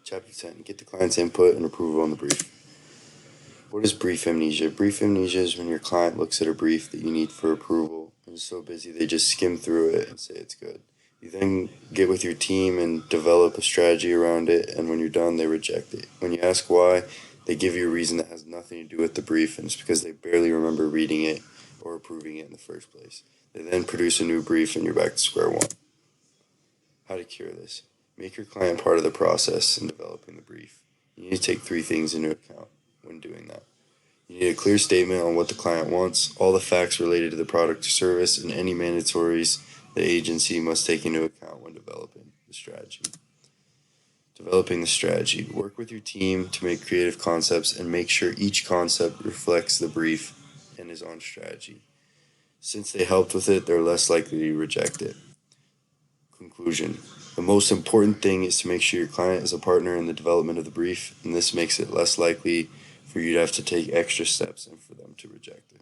Chapter 10. Get the client's input and approval on the brief. What is brief amnesia? Brief amnesia is when your client looks at a brief that you need for approval and is so busy they just skim through it and say it's good. You then get with your team and develop a strategy around it, and when you're done, they reject it. When you ask why, they give you a reason that has nothing to do with the brief, and it's because they barely remember reading it or approving it in the first place. They then produce a new brief and you're back to square one. How to cure this? Make your client part of the process in developing the brief. You need to take 3 things into account when doing that. You need a clear statement on what the client wants, all the facts related to the product or service, and any mandatories the agency must take into account when developing the strategy. Developing the strategy. Work with your team to make creative concepts and make sure each concept reflects the brief and is on strategy. Since they helped with it, they're less likely to reject it. Conclusion. The most important thing is to make sure your client is a partner in the development of the brief, and this makes it less likely for you to have to take extra steps and for them to reject it.